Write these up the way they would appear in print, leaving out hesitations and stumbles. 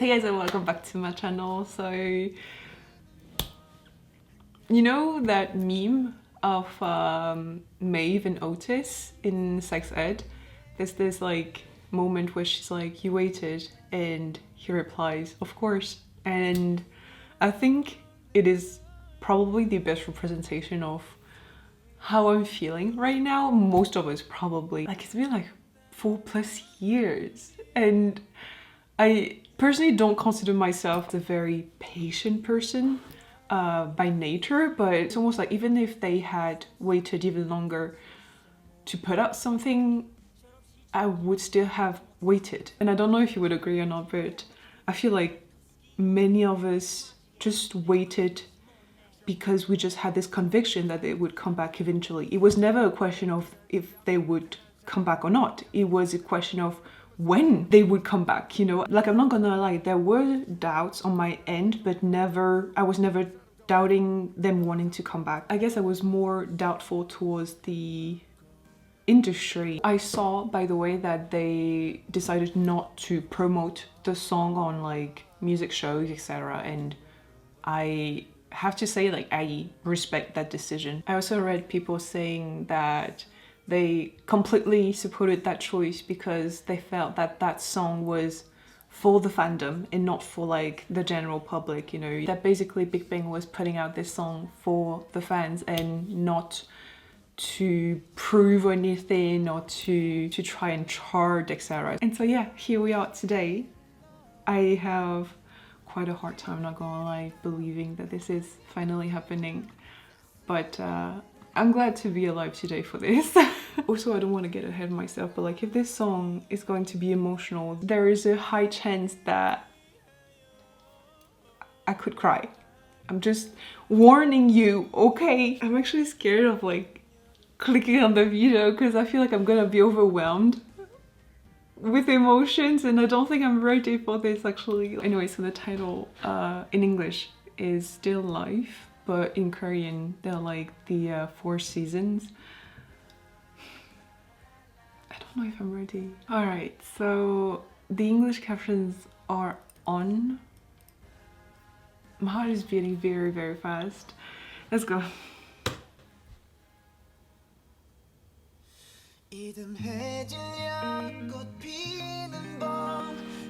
Hey guys, and welcome back to my channel. So, you know that meme of Maeve and Otis in sex ed? There's this like moment where she's like, "You waited," and he replies, "Of course." And I think it is probably the best representation of how I'm feeling right now. Most of us probably, like, it's been like 4+ years, and I personally don't consider myself a very patient person by nature, but it's almost like even if they had waited even longer to put out something, I would still have waited. And I don't know if you would agree or not, but I feel like many of us just waited because we just had this conviction that they would come back eventually. It was never a question of if they would come back or not. It was a question of when they would come back, you know? Like, I'm not gonna lie, there were doubts on my end, but I was never doubting them wanting to come back. I guess I was more doubtful towards the industry. I saw, by the way, that they decided not to promote the song on like music shows, etc. And I have to say, like, I respect that decision. I also read people saying that they completely supported that choice because they felt that that song was for the fandom and not for like the general public, you know, that basically Big Bang was putting out this song for the fans and not to prove anything or to try and chart, etc. And so yeah, here we are today. I have quite a hard time, not gonna lie, believing that this is finally happening, but I'm glad to be alive today for this. Also, I don't want to get ahead of myself, but like, if this song is going to be emotional, there is a high chance that I could cry. I'm just warning you, okay? I'm actually scared of like clicking on the video because I feel like I'm gonna be overwhelmed with emotions, and I don't think I'm ready for this actually. Anyway, so the title in English is Still Life, but in Korean they're like the 4 seasons. I don't know if I'm ready. Alright, so the English captions are on. My heart is beating very, very fast. Let's go. 꽃 피는 봄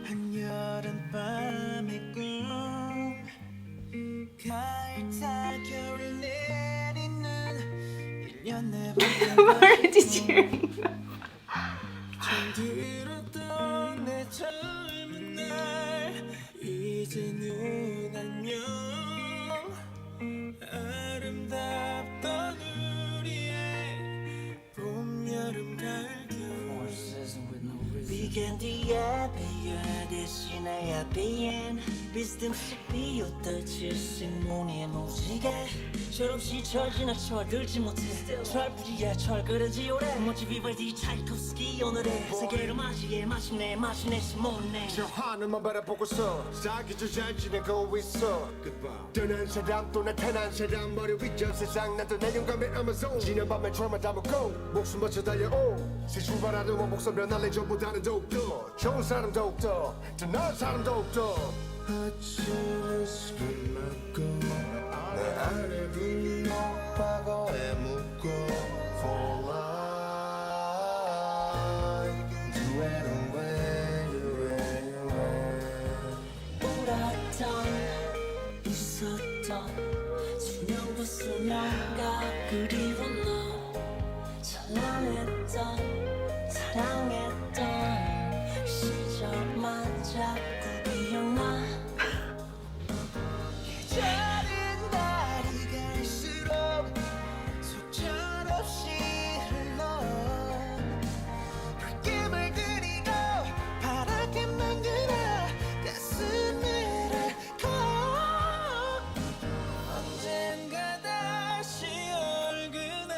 한여름밤의 꿈 가을타 겨울 내리는 1년 I'm already cheering. 잠들었던 내 젊은 날 이제는 안녕 아름답던 우리의 봄 여름 가을 겨울 Began the 앞에 대신에 앞에엔 비스듬히 비었던 질식무늬의 무지개 철없이 철 지나 철 들지 못해 철부지야 철 그런지 오래 멋지 비발디 차이콥스키 오늘의 세계를 맞이해 마침내 못내 저 하늘만 바라보고서 사기도 잘 지내고 있어 떠난 사람 또 나타난 사람 머리 위저 세상 난 또 내 영감의 아마존 지난 밤에 철만 담았고 목숨 바쳐 달려오 새 출발하는 원목선 변할래 전보다는 더욱더 좋은 사람 더욱더 더 나은 사람 더욱더 아침을 수놓고 내 안에 불린 과거에 묻고 For life Do it away, do it away 울었던 웃었던 수명과 수명과 그리운 너 찬란했던 사랑했던 시절만 자꾸 기억나 계절은 날이 갈수록 속절없이 흘러 붉게 물들이고 파랗게 만들어 가슴을 앓고 언젠가 다시 올 그날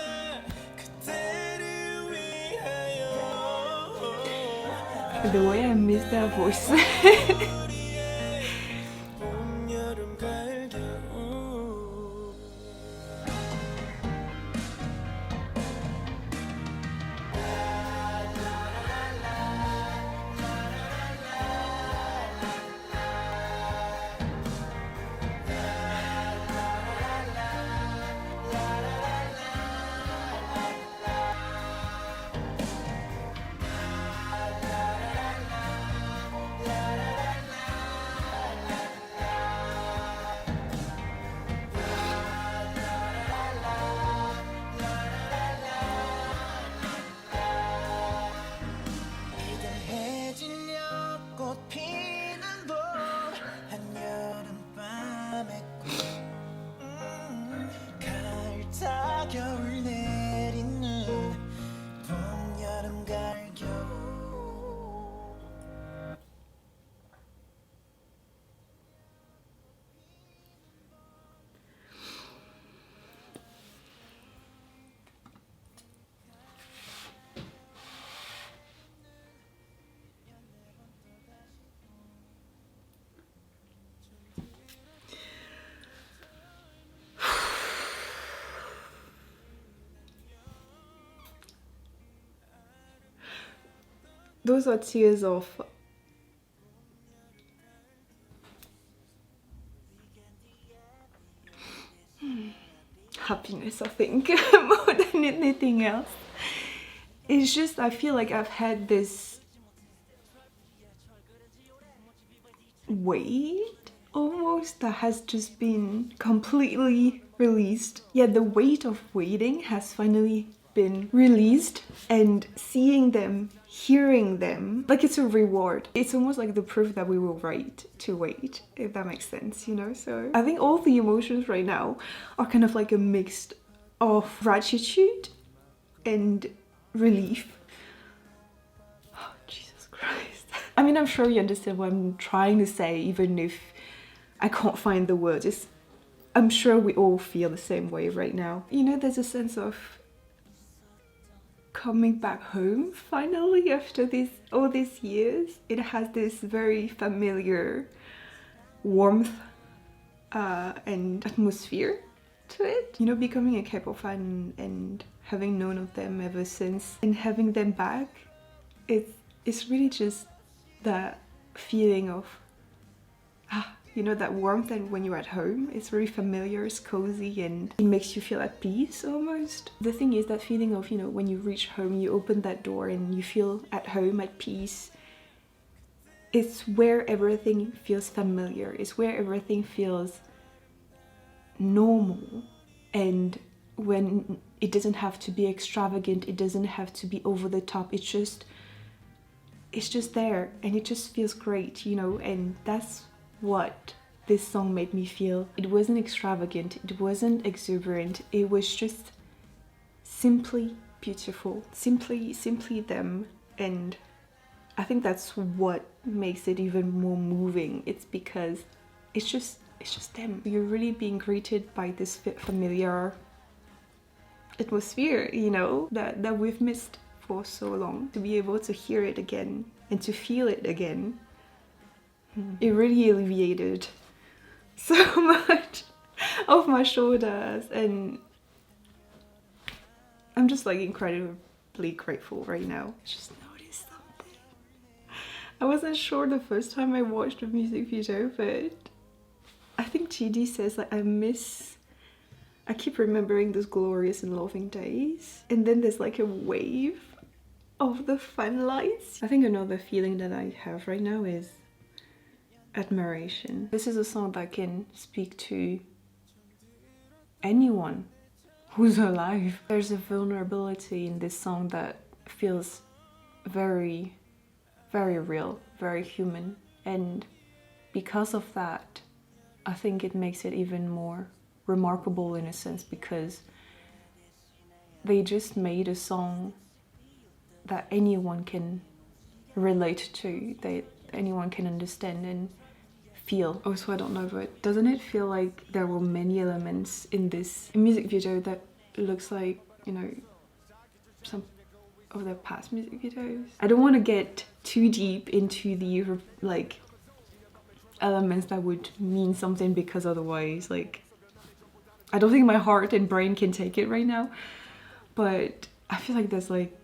그때를 위하여 The way I miss that voice. 봄 여름 가을 겨울 Those are tears of happiness, I think, more than anything else. It's just, I feel like I've had this weight almost that has just been completely released. Yeah, the weight of waiting has finally been released, and seeing them, hearing them, like it's a reward. It's almost like the proof that we were right to wait, if that makes sense, you know? So I think all the emotions right now are kind of like a mix of gratitude and relief. Oh, Jesus Christ. I mean, I'm sure you understand what I'm trying to say, even if I can't find the words. I'm sure we all feel the same way right now. You know, there's a sense of coming back home finally after all these years. It has this very familiar warmth and atmosphere to it. You know, becoming a K-pop fan and having known of them ever since, and having them back, it's really just that feeling of you know, that warmth, and when you're at home, it's very familiar, it's cozy, and it makes you feel at peace almost. The thing is that feeling of, you know, when you reach home, you open that door and you feel at home, at peace. It's where everything feels familiar. It's where everything feels normal. And when it doesn't have to be extravagant, it doesn't have to be over the top. It's just there, and it just feels great, you know, and that's what this song made me feel. It wasn't extravagant, it wasn't exuberant, it was just simply beautiful, simply them. And I think that's what makes it even more moving. It's because it's just them. You're really being greeted by this familiar atmosphere, you know, that we've missed for so long. To be able to hear it again and to feel it again, it really alleviated so much of my shoulders, and I'm just like incredibly grateful right now. I just noticed something. I wasn't sure the first time I watched the music video, but I think GD says like I keep remembering those glorious and loving days, and then there's like a wave of the fun lights. I think another feeling that I have right now is admiration. This is a song that can speak to anyone who's alive. There's a vulnerability in this song that feels very, very real, very human, and because of that, I think it makes it even more remarkable in a sense, because they just made a song that anyone can relate to, that anyone can understand and feel. Also, I don't know, but doesn't it feel like there were many elements in this music video that looks like, you know, some of their past music videos? I don't want to get too deep into the like elements that would mean something, because otherwise, like, I don't think my heart and brain can take it right now. But I feel like there's like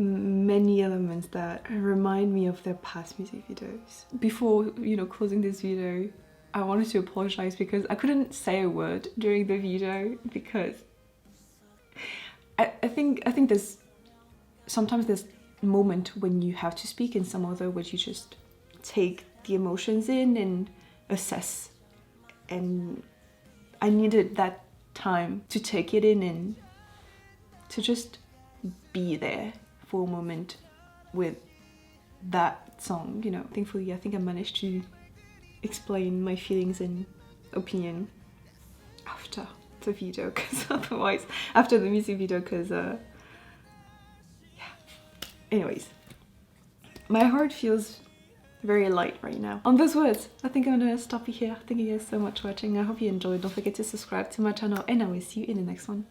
many elements that remind me of their past music videos. Before, you know, closing this video, I wanted to apologize because I couldn't say a word during the video, because I think there's sometimes this moment when you have to speak, and some other where you just take the emotions in and assess, and I needed that time to take it in and to just be there for a moment with that song, you know. Thankfully, I think I managed to explain my feelings and opinion after the video, because otherwise, after the music video, because yeah. Anyways, my heart feels very light right now. On those words, I think I'm gonna stop here. Thank you guys so much for watching. I hope you enjoyed. Don't forget to subscribe to my channel, and I will see you in the next one.